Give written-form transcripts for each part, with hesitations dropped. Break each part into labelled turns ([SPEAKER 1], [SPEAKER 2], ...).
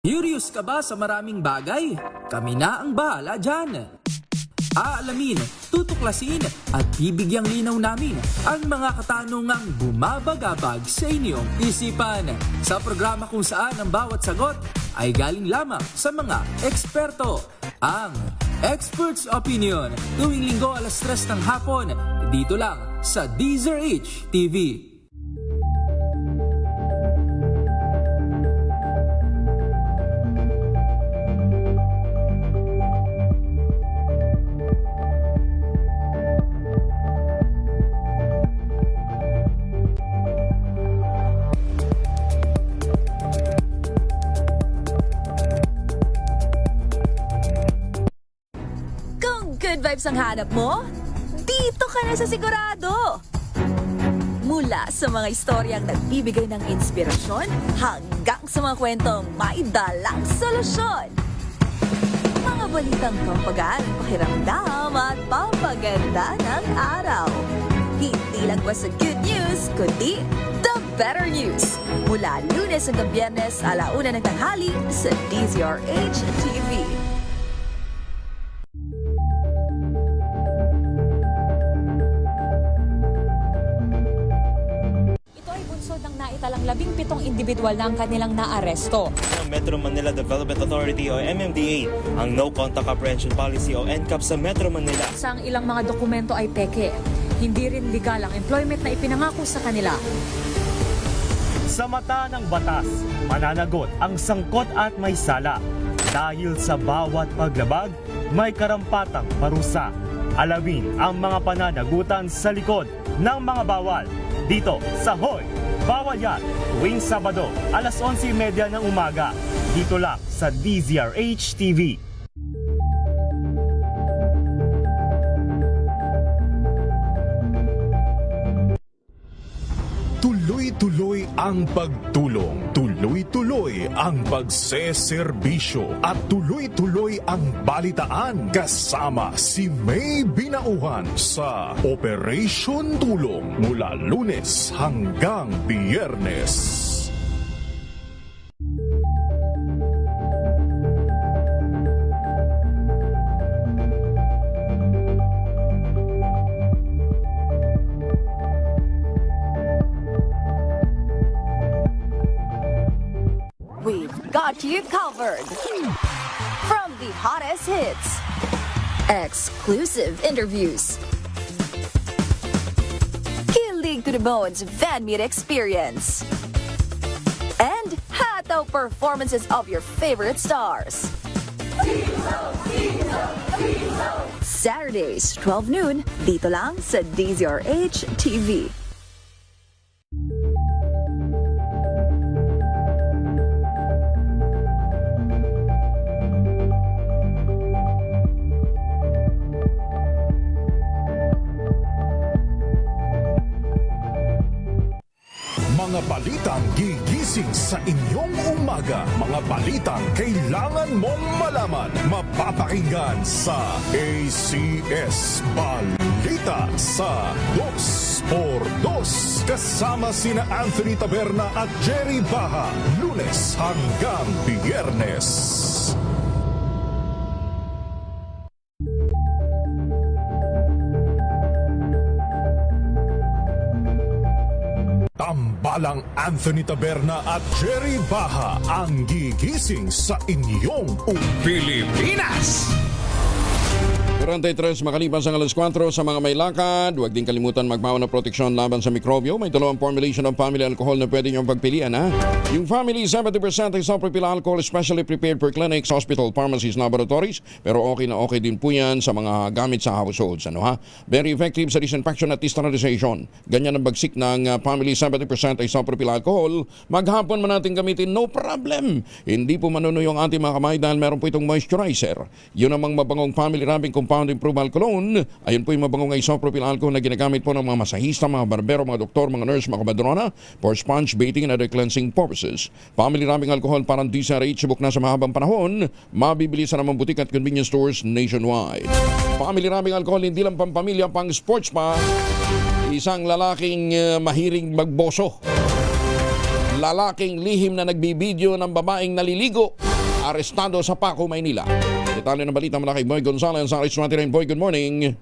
[SPEAKER 1] Curious ka ba sa maraming bagay? Kami na ang bahala dyan. Aalamin, tutuklasin at bibigyang linaw namin ang mga katanungang bumabagabag sa inyong isipan. Sa programa kung saan ang bawat sagot ay galing lamang sa mga eksperto. Ang Expert's Opinion, tuwing linggo alas 3 ng hapon, dito lang sa DZRH TV.
[SPEAKER 2] Good vibes ang hanap mo? Dito ka na sa sigurado! Mula sa mga istoryang nagbibigay ng inspirasyon hanggang sa mga kwentong may dalang solusyon. Mga balitang pampagaan, pakiramdam at pampaganda ng araw. Hindi lang ba sa good news, kundi the better news. Mula Lunes hanggang Biyernes, 1:00 ng tanghali sa DZRH TV.
[SPEAKER 3] Naitalang 17 individual na ang kanilang naaresto.
[SPEAKER 4] Metro Manila Development Authority o MMDA ang No Contact Apprehension Policy o NCAP sa Metro Manila.
[SPEAKER 3] Sa ilang mga dokumento ay peke. Hindi rin legal ang employment na ipinangako sa kanila.
[SPEAKER 5] Sa mata ng batas, mananagot ang sangkot at may sala. Dahil sa bawat paglabag, may karampatang parusa. Alamin ang mga pananagutan sa likod ng mga bawal. Dito sa Hoy! Bawal Yan, tuwing Sabado, alas 11:30 ng umaga. Dito lang sa DZRH TV.
[SPEAKER 6] Tuloy-tuloy ang pagtulong, tuloy-tuloy ang pagseserbisyo at tuloy-tuloy ang balitaan kasama si May Binauhan sa Operation Tulong mula Lunes hanggang Biyernes.
[SPEAKER 2] We've got you covered. From the hottest hits, exclusive interviews, kilig to the bones fan meet experience, and hataw performances of your favorite stars. Saturdays, 12 noon, dito lang sa DZRH TV.
[SPEAKER 6] Mga balitang gigising sa inyong umaga. Mga balitang kailangan mong malaman. Mapapakinggan sa ACS Balita sa 2x2. Kasama sina Anthony Taberna at Jerry Baha. Lunes hanggang Biyernes. Tambalang Anthony Taberna at Jerry Baha ang gigising sa inyong Pilipinas!
[SPEAKER 7] 43 makalipas ang alas 4 sa mga may lakad. Huwag din kalimutan magbawa ng proteksyon laban sa mikrobyo. May dalawang formulation ng family alcohol na pwede niyong pagpilian, ha? Yung family 70% isopropyl alcohol specially prepared for clinics, hospital, pharmacies, laboratories. Pero okay na okay din po yan sa mga gamit sa households, ano ha? Very effective sa disinfection at sterilization. Ganyan ang bagsik ng family 70% isopropyl alcohol. Maghapon man natin gamitin, no problem. Hindi po manunuyo ang ating mga kamay dahil meron po itong moisturizer. Yun namang mabangong family rubbing compound improved alcohol. Ayun po yung mabangong isopropyl alcohol na ginagamit po ng mga masahista, mga barbero, mga doktor, mga nurse, mga kabadrona for sponge baiting and other cleansing purposes. Family rubbing alcohol parang DZRH subok na sa mahabang panahon. Mabibili sa namang butik at convenience stores nationwide. Family rubbing alcohol hindi lang pampamilya, pang sports pa. Isang lalaking mahiring magboso. Lalaking lihim na nagbibideo ng babaeng naliligo. arestado sa Paco, Maynila. Detalye ng balita mula kay Boy Gonzales sa Aris 29. Boy, good morning.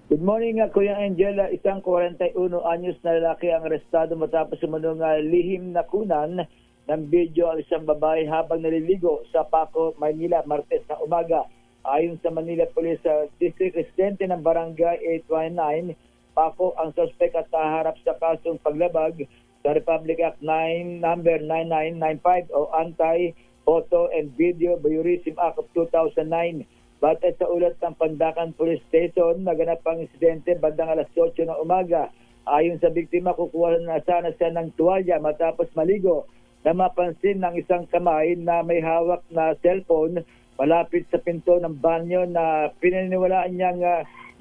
[SPEAKER 8] Good morning, Kuya Angela. Isang 41 anyos na lalaki ang arestado matapos sumunong lihim na kunan ng video ang isang babae habang naliligo sa Paco, Maynila, Martes na umaga. Ayon sa Manila Police District, residente ng Barangay 819, Paco ang suspect at haharap sa kasong paglabag sa Republic Act number 9995 o Anti-Photo and Video Voyeurism Act of 2009. Batay sa ulat ng Pandacan Police Station, naganap ang insidente bandang alas 8 ng umaga. Ayon sa biktima, kukuha na sana siya ng tuwalya matapos maligo na mapansin ng isang kamay na may hawak na cellphone malapit sa pinto ng banyo na pinaniniwalaan niyang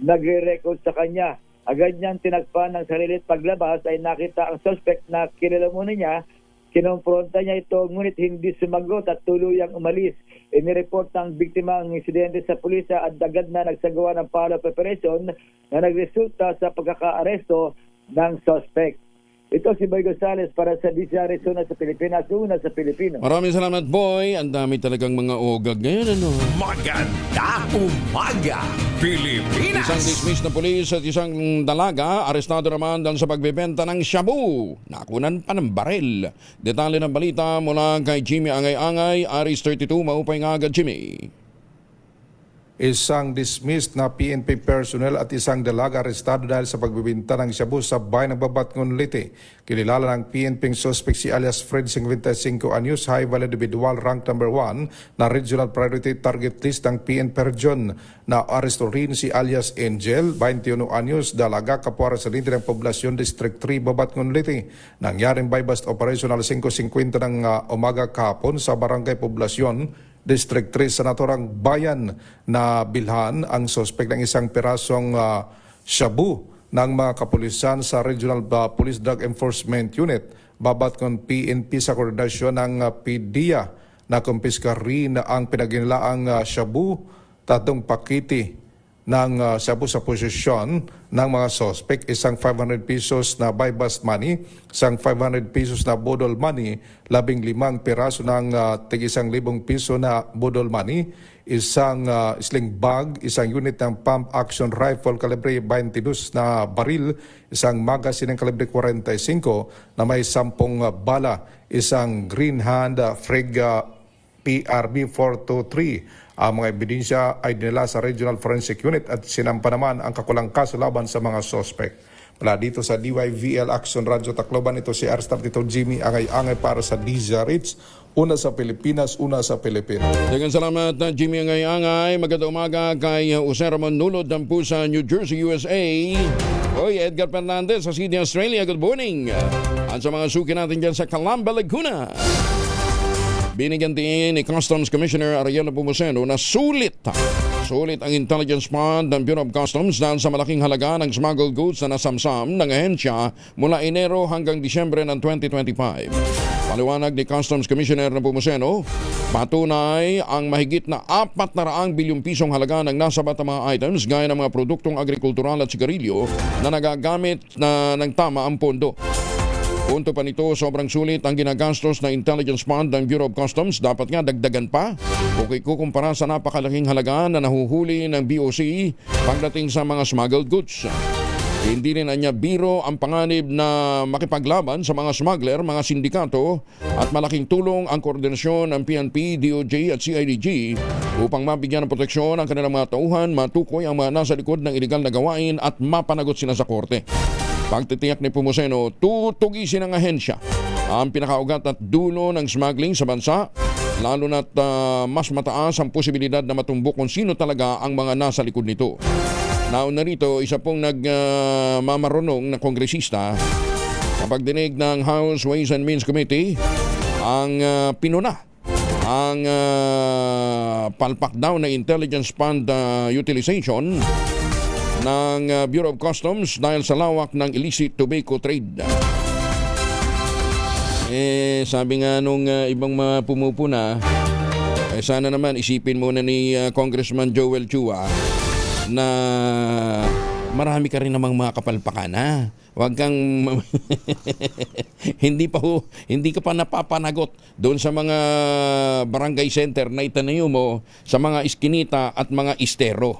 [SPEAKER 8] nagre-record sa kanya. Agad niyang tinagpan ng sarili at paglabas ay nakita ang suspect na kilala muna niya. Kinompronta niya ito ngunit hindi sumagot at tuluyang umalis. Inireport ng biktima ang insidente sa pulisya at agad na nagsagawa ng follow-up operation na nagresulta sa pagkakaaresto ng suspect. Ito si Boy Gonzales para sa DC Arizona sa Pilipinas, una sa Pilipino.
[SPEAKER 7] Maraming salamat, Boy. Ang dami talagang mga ogag ngayon, ano?
[SPEAKER 6] Maganda umaga, Pilipinas!
[SPEAKER 7] Isang dismissed na pulis at isang dalaga, arestado naman dahil sa pagbebenta ng shabu. Nakunan pa ng baril. Detalye ng balita mula kay Jimmy Angay-Angay, Aris 32, maupay nga agad, Jimmy.
[SPEAKER 9] Isang dismissed na PNP personnel at isang dalaga arestado dahil sa pagbibinta ng shabu sa bayan ng Babatngon, Leyte. Kinilala ng PNP suspect si alias Fred 55 anyos, high value individual, rank number 1 na regional priority target list ng PNP region. Na aresto rin si alias Angel, 21 anyos, dalaga, kapwa residente ng poblasyon District 3, Babatngon, Leyte. Nangyaring bypass operation alas 5:50 ng umaga kahapon sa barangay Poblasyon, District 3 sa naturang bayan na bilhan ang suspect ng isang pirasong shabu ng mga kapulisan sa Regional Police Drug Enforcement Unit. Babatngon PNP sa koordinasyon ng PDEA na kumpiska rin ang pinaginilaang shabu, 3 pakiti ng shabu sa posisyon ng mga suspect, isang 500 pesos na buy bust money, isang 500 pesos na bodol money, 15 piraso ng tig-1,000 piso na bodol money, isang sling bag, isang unit ng pump action rifle kalibre 22 na baril, isang magazine ng kalibre 45 na may 10 bala, isang green hand Freg PRB 423. Ang mga ebidensya ay dinala sa Regional Forensic Unit at sinampa naman ang kakulang kaso laban sa mga suspect. Mula dito sa DYVL Action Radio Tacloban, ito si R-Star Tito Jimmy Angay-Angay para sa DZRH, una sa Pilipinas, una sa Pilipinas.
[SPEAKER 7] Daghang salamat na Jimmy Angay-Angay. Magandang umaga kay Jose Ramon Nulod ng Pusa, New Jersey, USA. Hoy, Edgar Fernandez sa Sydney, Australia. Good morning. At sa mga suki natin dyan sa Calamba, Laguna. Binigyan din ni Customs Commissioner Ariel Pumuseno na sulit ang intelligence fund ng Bureau of Customs dahil sa malaking halaga ng smuggled goods na nasamsam ng ahensya mula Enero hanggang Disyembre ng 2025. Paliwanag ni Customs Commissioner Pumuseno, patunay ang mahigit na 400 bilyong pisong halaga ng nasabat na mga items gaya ng mga produktong agrikultural at sigarilyo na nagagamit na ng tama ang pondo. Punto pa nito, sobrang sulit ang ginagastos na intelligence fund ng Bureau of Customs. Dapat nga dagdagan pa kung ikukumpara sa napakalaking halaga na nahuhuli ng BOC pagdating sa mga smuggled goods. Hindi rin anya biro ang panganib na makipaglaban sa mga smuggler, mga sindikato at malaking tulong ang koordinasyon ng PNP, DOJ at CIDG upang mabigyan ng proteksyon ang kanilang mga tauhan, matukoy ang mga nasa likod ng iligal na gawain at mapanagot sila sa korte. Pagtitiyak ni Pumuseno, tutugisin ang ahensya ang pinakaugat at dulo ng smuggling sa bansa, lalo na't mas mataas ang posibilidad na matumbok kung sino talaga ang mga nasa likod nito. Nauna rito, isa pong nagmamarunong na kongresista kapag dinig ng House Ways and Means Committee ang pinuna ang palpak daw na intelligence fund utilization ng Bureau of Customs dahil sa lawak ng illicit tobacco trade. Sabi nga nung ibang mga pumupuna, sana naman isipin muna ni Congressman Joel Chua na marami ka rin namang mga kapalpakan, ha? Huwag kang hindi ka pa napapanagot doon sa mga barangay center na itanayo mo sa mga iskinita at mga istero.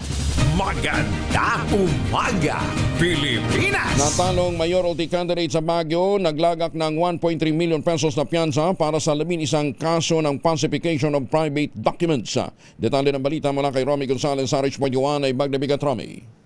[SPEAKER 6] Maganda umaga, Pilipinas!
[SPEAKER 7] Natalong mayoralty candidate sa Baguio, naglagak ng 1.3 million pesos na piyansa para sa 11 kaso ng falsification of private documents. Detalye ng balita mula kay Romy Gonzalez sa RH21 ay Bagnabigat Romy.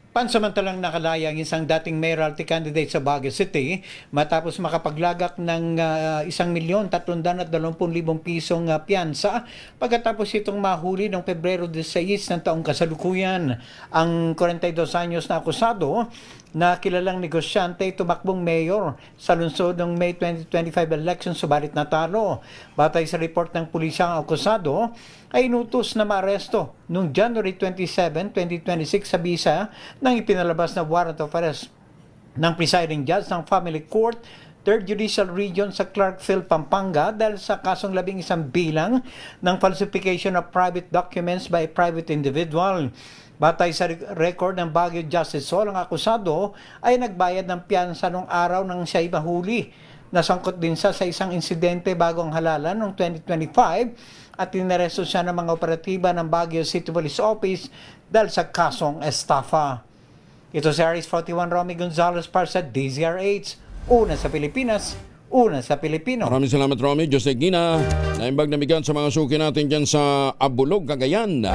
[SPEAKER 10] Pansamantalang nakalaya ang isang dating mayoralty candidate sa Baguio City matapos makapaglagak ng 1,320,000 pisong piyansa pagkatapos itong mahuli noong Pebrero 16 ng taong kasalukuyan. Ang 42 anyos na akusado na kilalang negosyante tumakbong mayor sa lungsod ng May 2025 election subalit natalo. Batay sa report ng pulisya, ang akusado ay inutos na maaresto noong January 27, 2026 sa bisa ng ipinalabas na warrant of arrest ng presiding judge ng Family Court 3rd Judicial Region sa Clarkville, Pampanga dahil sa kasong 11 bilang ng falsification of private documents by a private individual. Batay sa record ng Baguio Justice Hall, ang akusado ay nagbayad ng piyansa noong araw nang siya'y mahuli. Nasangkot din sa isang insidente bago ang halalan noong 2025 at inaresto siya ng mga operatiba ng Baguio City Police Office dahil sa kasong estafa. Ito si Aris 41 Romy Gonzalez para sa DZRH. Una sa Pilipinas, una sa Pilipino.
[SPEAKER 7] Maraming salamat, Romy. Jose Gina, naimbag na bigyan sa mga suki natin dyan sa Abulog, Cagayan.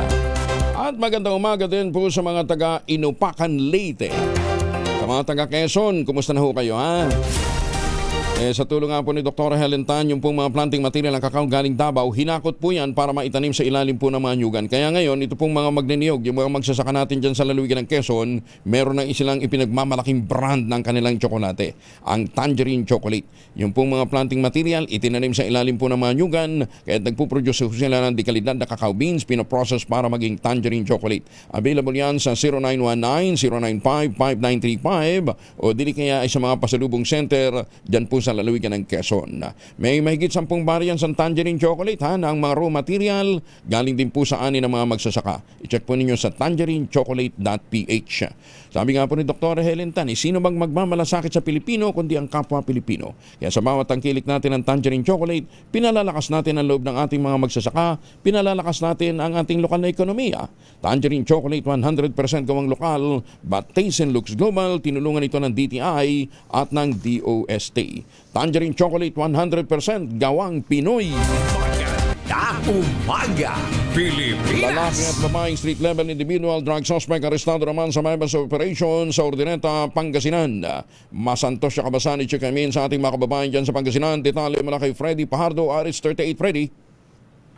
[SPEAKER 7] At magandang umaga din po sa mga taga Inupacan, Leyte. Sa mga taga Quezon, kumusta na ho kayo, ha? Sa tulong nga po ni Dr. Helen Tan, yung pong mga planting material ng kakao galing Davao, hinakot po yan para maitanim sa ilalim po ng mga nyugan. Kaya ngayon, ito pong mga magniniyog, yung mga magsasaka natin dyan sa lalawigan ng Quezon, meron ng isilang ipinagmamalaking brand ng kanilang tsokolate, ang Tangerine Chocolate. Yung pong mga planting material, itinanim sa ilalim po ng mga nyugan, kaya nagpuproduce sila ng dekalidad na cacao beans, pinoprocess para maging Tangerine Chocolate. Available yan sa 0919-095-5935 o dili kaya ay sa mga pasalubong center dyan po sa lalawigan ng Quezon. May mahigit 10 variants ng Tangerine Chocolate, ha, na ang mga raw material galing din po sa ani ng mga magsasaka. I-check po ninyo sa tangerinechocolate.ph. Sabi nga po ni Dr. Helen Tan, sino bang magmamalasakit sa Pilipino kundi ang kapwa Pilipino? Kaya sa bawat tangkilik natin ng Tangerine Chocolate, pinalalakas natin ang loob ng ating mga magsasaka, pinalalakas natin ang ating lokal na ekonomiya. Tangerine Chocolate 100% gawang lokal, but taste and looks global. Tinulungan ito ng DTI at ng DOST. Tangerine Chocolate 100% gawang Pinoy.
[SPEAKER 6] Maganda umaga, Pilipinas!
[SPEAKER 7] Lalaki at babaeng street level individual drug suspect arestado naman sa Maybas Operation sa Ordineta, Pangasinan. Masantos siya kabasani chikamin sa ating mga kababayan dyan sa Pangasinan. Detalye mula kay Freddy Pajardo, Aris 38. Freddy.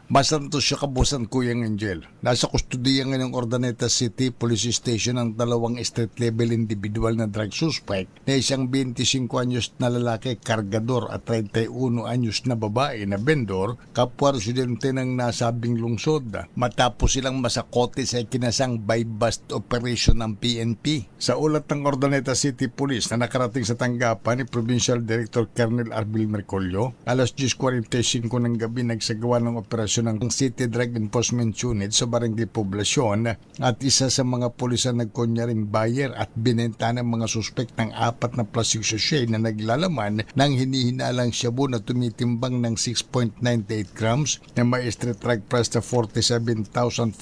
[SPEAKER 11] Masantos siya kabusan, Kuyang Angel. Nasa kustudiya ng Ordoneta City Police Station ang dalawang street-level individual na drug suspect na isang 25 anyos na lalaki kargador at 31 anyos na babae na vendor, kapwa residente ng nasabing lungsod. Matapos silang masakote sa kinasang buy-bust operation ng PNP. Sa ulat ng Ordoneta City Police na nakarating sa tanggapan ni Provincial Director Colonel Arbil Mercolio, alas 10:45 ng gabi nagsagawa ng operasyon ng City Drug Enforcement Unit sa Barangay Poblasyon at isa sa mga pulis na nagkunyaring buyer at binenta ng mga suspect ng 4 na plastic sachet na naglalaman ng hinihinalang shabu na tumitimbang ng 6.98 grams na may street drug price na 47,464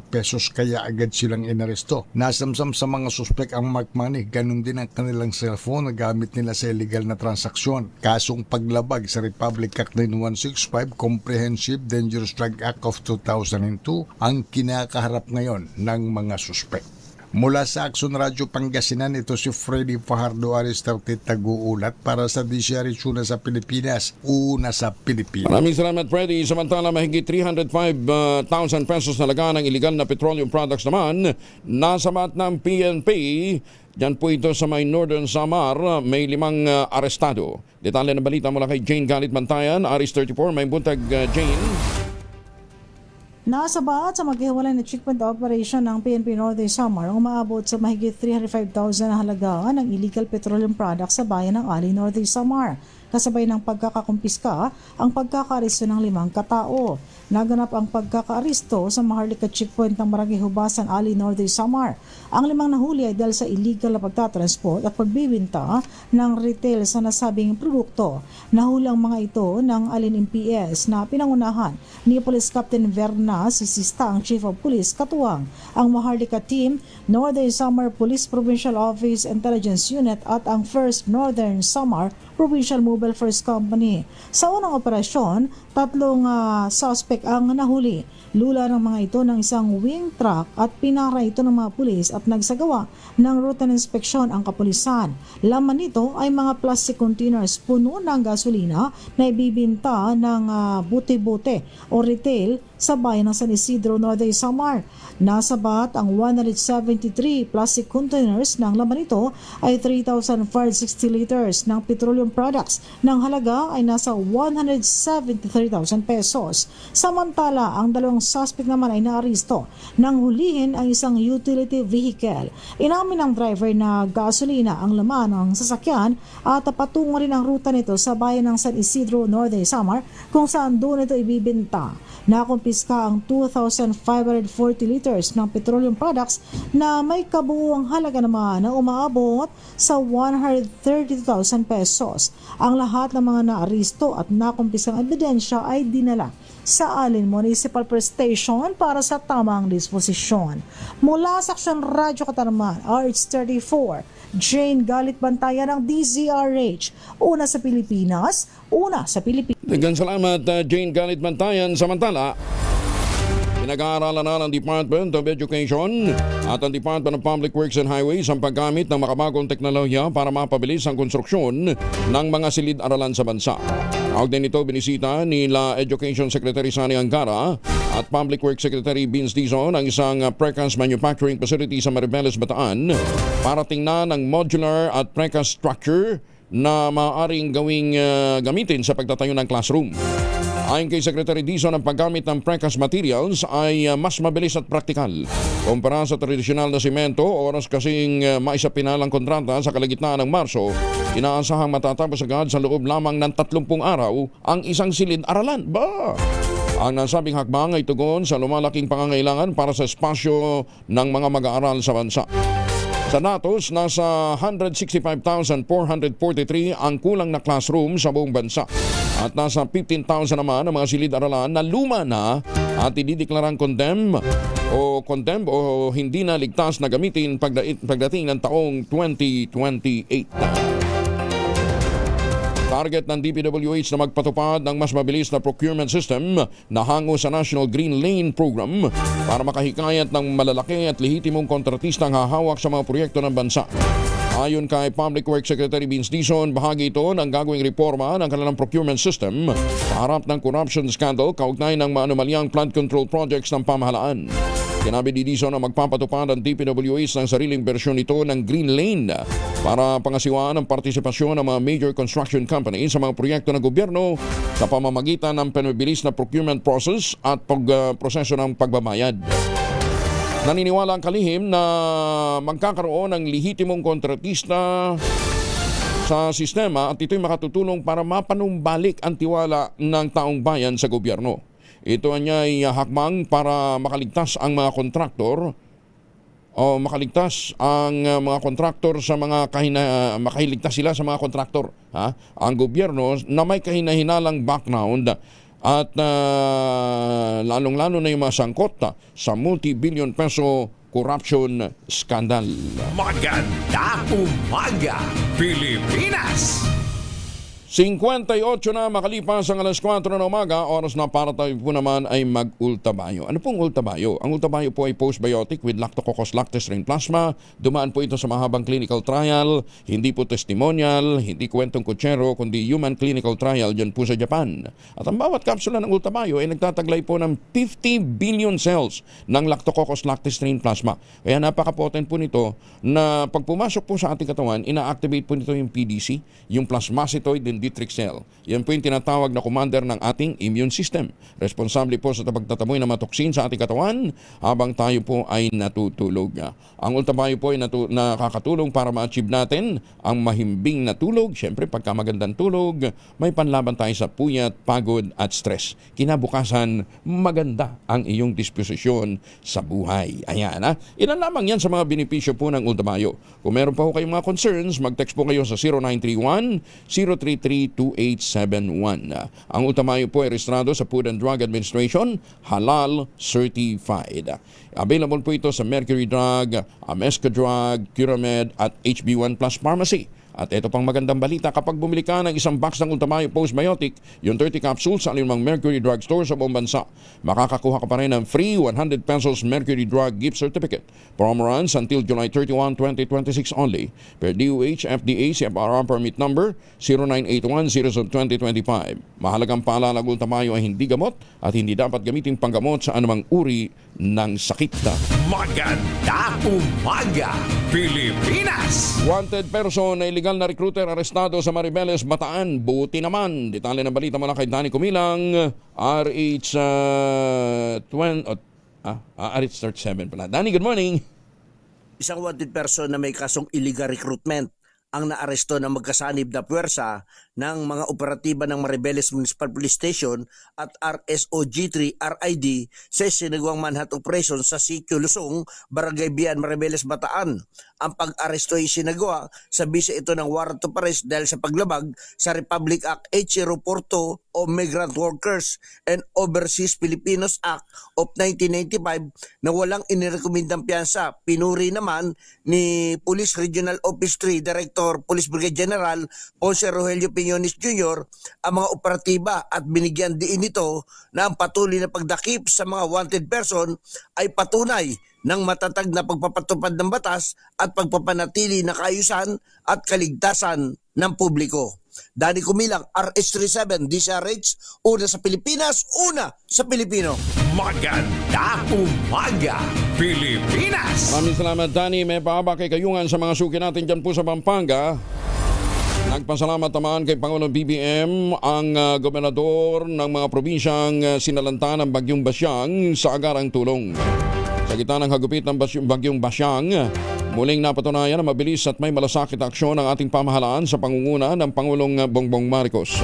[SPEAKER 11] pesos, kaya agad silang inaresto. Nasamsam sa mga suspect ang marked money, ganun din ang kanilang cellphone na gamit nila sa illegal na transaksyon. Kasong paglabag sa Republic Act 9165 Comprehensive Dangerous Drug Act of 2002 ang kinakaharap ngayon ng mga suspect. Mula sa Action Radio Pangasinan, ito si Freddy Fajardo, Aris 30, taguulat para sa DZRH una sa Pilipinas, una sa Pilipinas.
[SPEAKER 7] Maraming salamat, Freddy. Samantala, mahigit 305,000 pesos na laga ng illegal na petroleum products naman nasabat ng PNP. Diyan po ito sa may Northern Samar, may 5 arestado. Detalye ng balita mula kay Jane Galit Bantayan, Aris 34, may buntag Jane.
[SPEAKER 12] Nasabat sa maghiwalay na checkpoint operation ng PNP Northern Samar ang umaabot sa mahigit 305,000 na halaga ng illegal petroleum products sa bayan ng Ali, Northern Samar. kasabay ng pagkakakumpiska ang pagkakaaristo ng 5 katao. Naganap ang pagkakaaristo sa Maharlika Checkpoint ng Barangay Hubasan, Ali, Northern Samar. Ang 5 nahuli ay dahil sa illegal na pagtatransport at pagbibinta ng retail sa nasabing produkto. Nahuli ang mga ito ng Alin MPS na pinangunahan ni Police Captain Verna Sisista, ang Chief of Police, katuwang ang Maharlika Team, Northern Samar Police Provincial Office Intelligence Unit at ang 1st Northern Samar Provincial Mobile First Company. Sa unang operasyon, 3 suspect ang nahuli. Lula ng mga ito ng isang wing truck at pinara ito ng mga pulis at nagsagawa ng routine inspection ang kapulisan. Laman nito ay mga plastic containers puno ng gasolina na ibibinta ng buti-buti o retail sa bayan ng San Isidro, Northern Samar. Nasabat ang 173 plastic containers ng laman nito ay 3,560 liters ng petroleum products ng halaga ay nasa 173,000 pesos. Samantala, ang 2 suspect naman ay naaresto nang hulihin ang isang utility vehicle. Inamin ng driver na gasolina ang laman ng sasakyan at patungo rin ang ruta nito sa bayan ng San Isidro, Northern Samar kung saan doon ito ibibenta. Nakumpiska ang 2,540 liters ng petroleum products na may kabuuang halaga naman na umaabot sa 130,000 pesos. Ang lahat ng mga naaresto at nakumpiskang ebidensya ay dinala sa Alin Municipal Police Station para sa tamang disposisyon. Mula sa Aksyon Radyo Katarman, RH34, Jane Galit Bantayan ng DZRH. Una sa Pilipinas, una sa Pilipinas.
[SPEAKER 7] Daghang salamat, Jane Galit Bantayan. Samantala, pinag-aaralan na ng Department of Education at ang Department of Public Works and Highways ang paggamit ng makabagong teknolohiya para mapabilis ang konstruksyon ng mga silid-aralan sa bansa. Tawag din ito binisita ni Education Secretary Sani Angara at Public Works Secretary Vince Dizon ang isang precast manufacturing facility sa Maribeles, Bataan para tingnan ang modular at precast structure na maaaring gamitin sa pagtatayo ng classroom. Ayon kay Secretary Dizon, ang paggamit ng precast materials ay mas mabilis at praktikal. Kumpara sa tradisyonal na simento, oras kasing maisapinalang kontrata sa kalagitnaan ng Marso, inaasahang matatapos agad sa loob lamang ng 30 araw ang isang silid-aralan. Ang nasabing hakbang ay tugon sa lumalaking pangangailangan para sa espasyo ng mga mag-aaral sa bansa. Sa datos, nasa 165,443 ang kulang na classroom sa buong bansa. At nasa 15,000 naman ang mga silid-aralan na luma na at idideklarang condemn o hindi na ligtas na gamitin pagdating ng taong 2028. Target ng DPWH na magpatupad ng mas mabilis na procurement system na hango sa National Green Lane Program para makahikayat ng malalaki at lehitimong kontratistang hahawak sa mga proyekto ng bansa. Ayon kay Public Works Secretary Vince Dizon, bahagi ito ng gagawing reforma ng kanilang procurement system sa harap ng corruption scandal kaugnay ng maanumalyang plant control projects ng pamahalaan. Sinabi ni Dizon na magpapatupad ang DPWH ng sariling bersyon nito ng Green Lane para pangasiwaan ang partisipasyon ng mga major construction companies sa mga proyekto ng gobyerno sa pamamagitan ng pinabilis na procurement process at proseso ng pagbabayad. Naniniwala ang kalihim na magkakaroon ng lehitimong kontratista sa sistema at ito'y makatutulong para mapanumbalik ang tiwala ng taong bayan sa gobyerno. Ito ay hakbang para makaligtas ang mga kontraktor sa mga makahiligtas sila sa mga kontraktor. Ang gobyerno na may kahinahinalang background at lalong-lalo na yung mga sangkot sa multi-billion peso corruption scandal.
[SPEAKER 6] Maganda umaga, Pilipinas!
[SPEAKER 7] 58 na makalipas ang alas 4 na umaga, oras na para tayo po naman ay mag-ultabayo. Ano pong ultabayo? Ang ultabayo po ay postbiotic with Lactococcus lactis strain plasma. Dumaan po ito sa mahabang clinical trial, hindi po testimonial, hindi kwentong kutsero, kundi human clinical trial dyan po sa Japan. At ang bawat kapsula ng ultabayo ay nagtataglay po ng 50 billion cells ng Lactococcus lactis strain plasma. Kaya napaka-potent po nito na pag pumasok po sa ating katawan, ina-activate po nito yung PDC, yung plasmacytoid Gitrixel. Yan po yung tinatawag na commander ng ating immune system. Responsable po sa pagtataboy ng mga toksin sa ating katawan habang tayo po ay natutulog. Ang Ultabio po ay nakakatulong para ma-achieve natin ang mahimbing na tulog. Siyempre, pagka magandang tulog, may panlaban tayo sa puyat, pagod at stress. Kinabukasan, maganda ang iyong disposisyon sa buhay. Ayan ha. Ilan lamang yan sa mga benepisyo po ng Ultabio. Kung meron pa po kayong mga concerns, mag-text po kayo sa 0931-033-2871. Ang Ultabio po ay rehistrado sa Food and Drug Administration, halal certified. Available po ito sa Mercury Drug, Amesca Drug, Curamed at HB1 Plus Pharmacy. At ito pang magandang balita, kapag bumili ka ng isang box ng Ultabio Postbiotic, yung 30 capsules sa alinmang Mercury Drug Store sa buong bansa, makakakuha ka pa rin ng free 100 pesos Mercury Drug Gift Certificate. Promo runs until July 31, 2026 only. Per DOH, FDA, CFRR Permit Number 0981-02025. Mahalagang paalala, ang Ultabio ay hindi gamot at hindi dapat gamitin panggamot sa anumang uri ng sakit.
[SPEAKER 6] Maganda umaga, Pilipinas!
[SPEAKER 7] Wanted person na illegal na recruiter arestado sa Maribeles, Bataan. Buti naman. Detalye ng balita mula kay Danny Kumilang, RH37 pala. Danny, good morning.
[SPEAKER 13] Isang wanted person na may kasong illegal recruitment ang naaresto ng magkasanib na puwersa ng mga operatiba ng Maribeles Municipal Police Station at RSOG3 RID sa sinagawang manhunt operation sa Sitio Lusong, Barangay Bian, Maribeles, Bataan. Ang pag-aresto ay sinagawa sa bisa ito ng warrant of arrest dahil sa paglabag sa Republic Act 8042 o Migrant Workers and Overseas Filipinos Act of 1995 na walang inirekomendang piyansa. Pinuri naman ni Police Regional Office 3 Director Police Brigade General Ponce Rogelio Piñones Jr. ang mga operatiba at binigyan diin nito na ang patuloy na pagdakip sa mga wanted person ay patunay ng matatag na pagpapatupad ng batas at pagpapanatili na kaayusan at kaligtasan ng publiko. Danny Kumilang, RH37, DCRH, una sa Pilipinas, una sa Pilipino.
[SPEAKER 6] Maganda umaga, Pilipinas!
[SPEAKER 7] Maraming salamat, Danny. May paaba kay kayungan sa mga suki natin dyan po sa Pampanga. Nagpasalamat naman kay Pangulong BBM ang gobernador ng mga probinsyang sinalanta ng Bagyong Basyang sa agarang tulong. Sa gitna ng hagupit ng Bagyong Basyang, muling napatunayan na mabilis at may malasakit na aksyon ang ating pamahalaan sa pangunguna ng Pangulong Bongbong Marcos.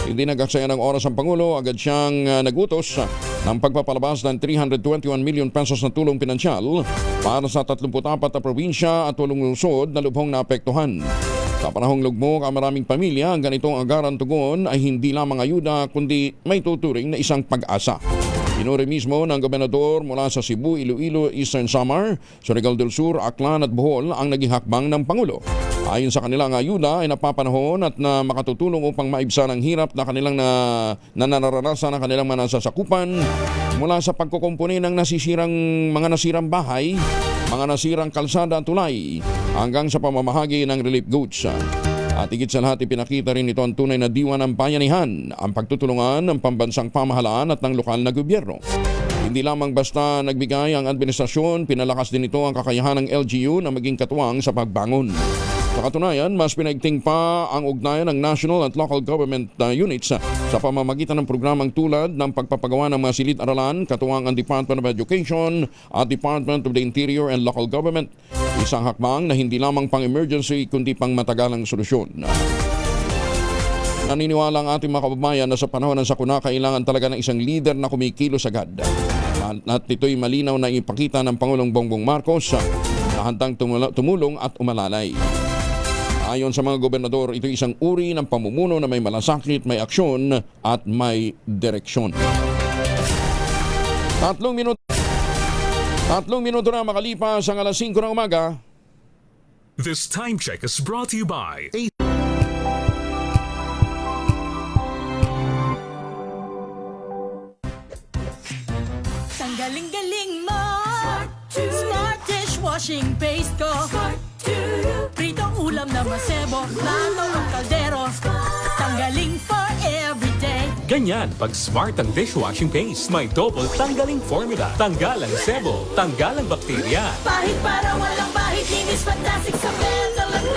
[SPEAKER 7] Hindi nagaksaya ng oras ang Pangulo, agad siyang nagutos ng pagpapalabas ng 321 million pesos na tulong pinansyal para sa 34 na probinsya at 8 lungsod na lubhong naapektuhan. Sa panahong lugmok ang maraming pamilya, ang ganitong agaran tugon ay hindi lamang ayuda kundi may tuturing na isang pag-asa. Pinuri mismo ng gobernador mula sa Cebu, Iloilo, Eastern Samar, Surigao del Sur, Aklan at Bohol ang naging hakbang ng Pangulo. Ayon sa kanilang ayuda ay napapanahon at na makatutulong upang maibsan ang hirap na kanilang nararanasan ng kanilang mga nasasakupan mula sa pagkukumpuni ng mga nasirang bahay, mga nasirang kalsada at tulay hanggang sa pamamahagi ng relief goods. At higit sa lahat, ipinakita rin ito ang tunay na diwa ng bayanihan, ang pagtutulungan ng pambansang pamahalaan at ng lokal na gobyerno. Hindi lamang basta nagbigay ang administrasyon, pinalakas din ito ang kakayahan ng LGU na maging katuwang sa pagbangon. Sa katunayan, mas pinaigting pa ang ugnayan ng national at local government units sa pamamagitan ng programang tulad ng pagpapagawa ng mga silid-aralan, katuwang ang Department of Education at Department of the Interior and Local Government. Isang hakbang na hindi lamang pang-emergency kundi pang matagalang solusyon. Naniniwala ang ating mga kababayan na sa panahon ng sakuna kailangan talaga ng isang leader na kumikilos agad. At ito'y malinaw na ipakita ng Pangulong Bongbong Marcos na handang tumulong at umalalay. Ayon sa mga gobernador, ito isang uri ng pamumuno na may malasakit, may aksyon at may direksyon. 3 minuto na makalipas ang alas 5 ng umaga.
[SPEAKER 6] This time check is brought to you by
[SPEAKER 14] Galing-galing mo Smart dishwashing paste ko Pritong ulam na masebo Plato o kaldero Tanggaling for everyday
[SPEAKER 15] Ganyan pag smart ang dishwashing paste. May double tanggaling formula. Tanggal ang sebo, tanggal ang bakterya.
[SPEAKER 14] Pahit para walang bahid Linis fantastic sa mental at